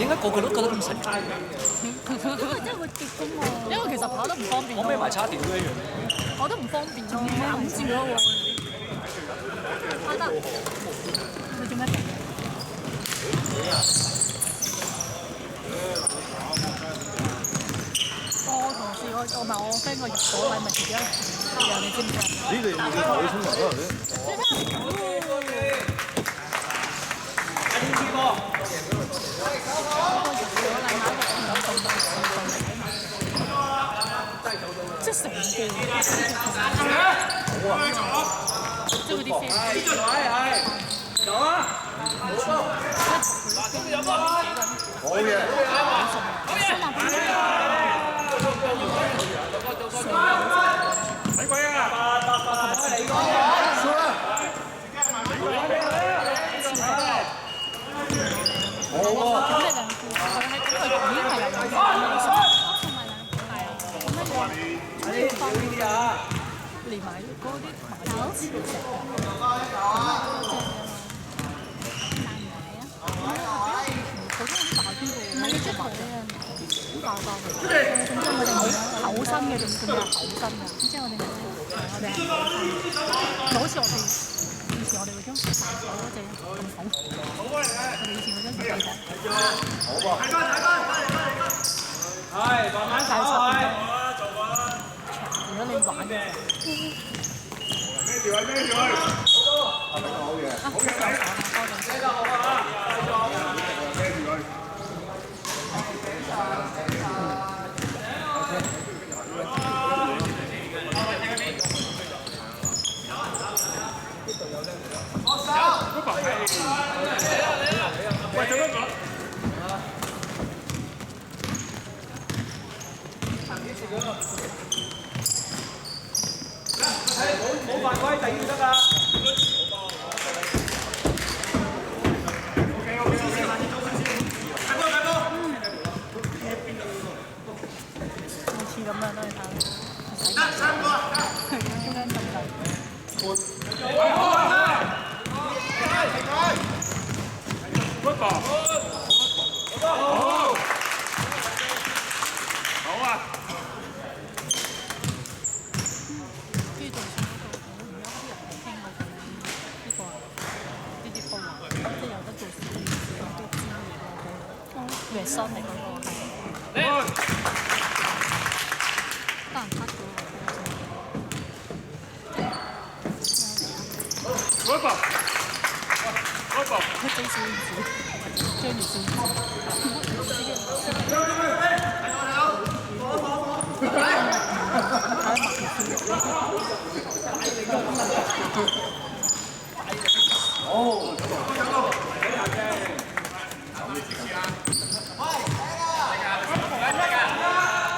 點解個個都覺得咁神奇？因為真係會跌㗎嘛。因為其實跑得唔方便。我孭埋叉條都一樣。跑得唔方便咯，揞住咯喎。跑得，你做咩停？我同事我唔係我 friend 個入伙位咪自己係啊，你知唔知啊？呢個要同你衝頭啊！即係成個，即係嗰啲 friend。走啊！好嘅。睇鬼啊！好喎。連埋嗰啲走。唔係你出頭嘅，好大個。總之我哋冇厚身嘅，仲有厚身嘅。總之我哋我哋係好似我哋以前我哋嗰張大手嗰隻咁重。我哋以前嗰張細隻。好喎。係，慢慢走係。如果你玩嘅。孭住佢，孭住佢。好嘅。好嘅，孭得好啊！孭住佢。喂，做乜講？冇犯規，第二得㗎。似咁樣都係睇。得三個。中間咁好啊！跟住仲算嗰個，而家啲人傾嗰個呢啲波啊，即係有得做少少都知嘅嗰個，咩新嚟嗰個係。得人黑咗佢最少子，追住少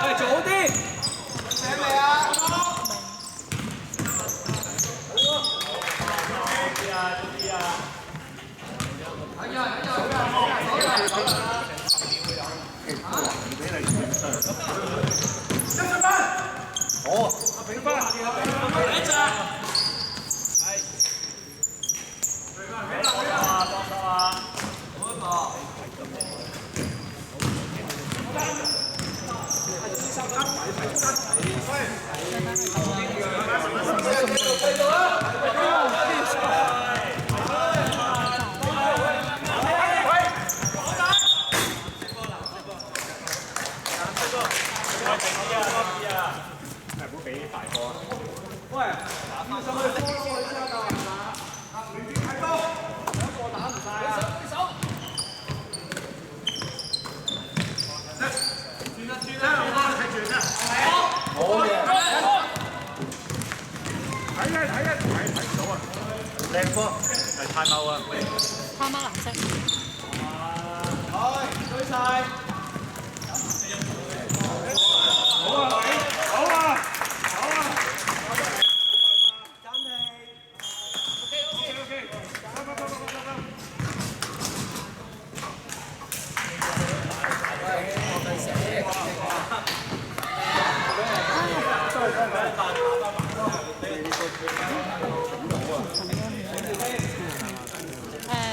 喂，做好啲。醒未啊？好，俾翻。靚波，係太茂啊！他媽藍色。追晒。好啊，好啊，好啊！暫停。OK，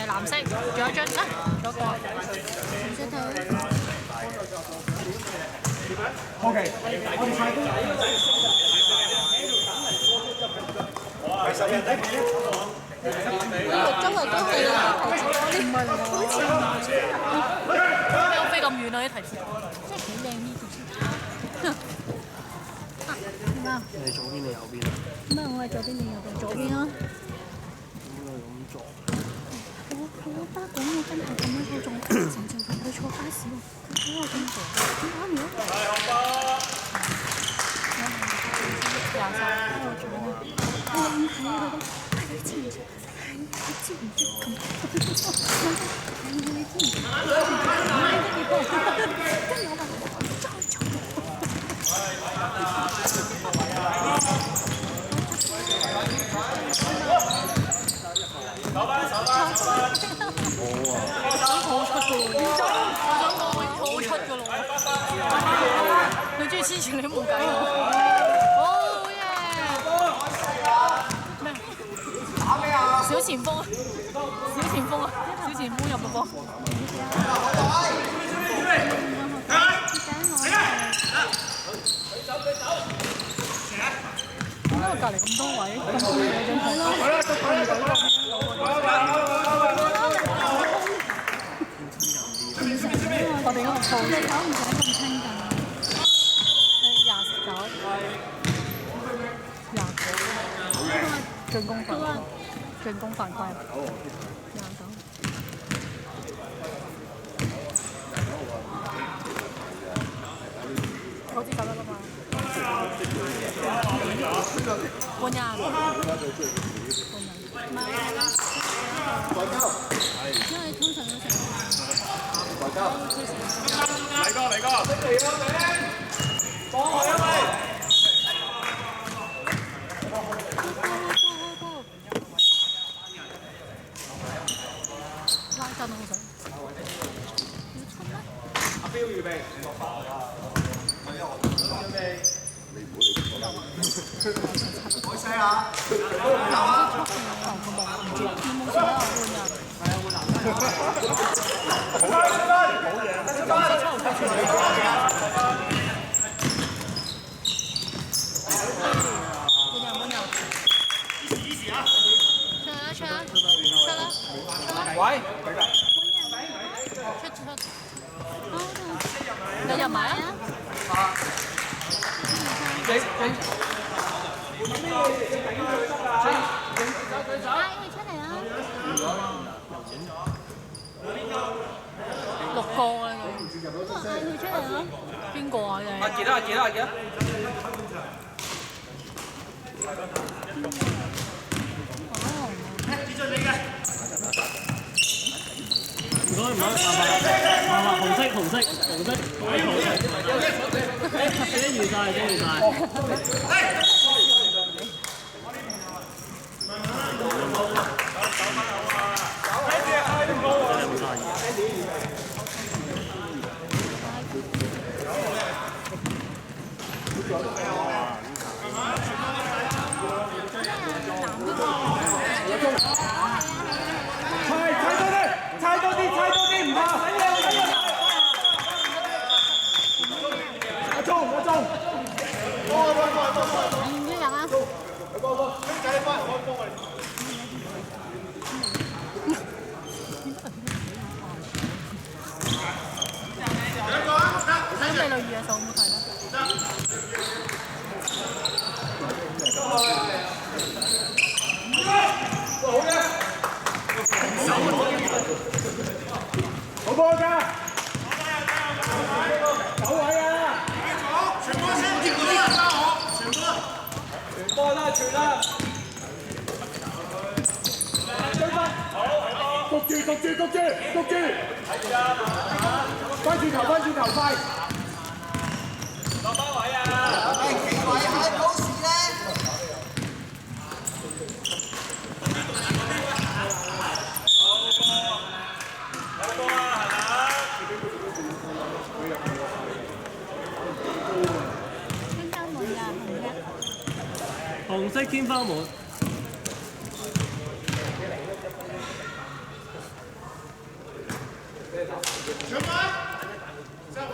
藍色，仲有一張啊，仲有個。唔識睇。OK，我哋快啲。係10人底周圍都係啦，唔係嚟㗎，有飛咁遠啊啲提子，真係幾靚呢件。點啊？你左邊定右邊啊？咩？我係左邊定右邊？左邊啊！應該咁做。我巴講我真係咁樣嗰種，成程同佢坐巴士喎，佢睇我咁做，點解唔得？廿三，喺度做啊！我唔睇啊！佢咁，知唔知？你知唔知咁？你知唔知？跟住我話再做。你中意黐住你都冇計喎。哦耶！咩？小前鋒啊！小前鋒啊！小前鋒入個波。點解我隔離咁多位？咁多嘢真係。我哋嗰個鋪你搞唔使咁親近。29，進攻犯規。29。我知走得啦嘛。半人。唔係因為通常都成。嚟個，放開一位。拉筋好想。要出咩？阿標預備。開聲啊！喂，你入埋啊！你你出嚟啊6個啊佢出嚟啊！邊個啊？阿傑啊，阿傑啊，阿傑啊！唔該，紅色，已經完晒。猜多啲，唔怕。阿鐘，唔知啊？睇美女與野獸好唔好睇咧？好波㗎，9位啊！全波先，全波啦，全啦！焗住！翻轉頭，快！落班位啊！企位開保時咧！紅色天花門。上位，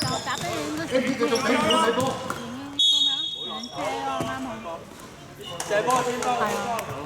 就打俾你嗰時，繼續睇波睇波。影嗰咩啊？兩車咯，啱好。射波先波。係啊。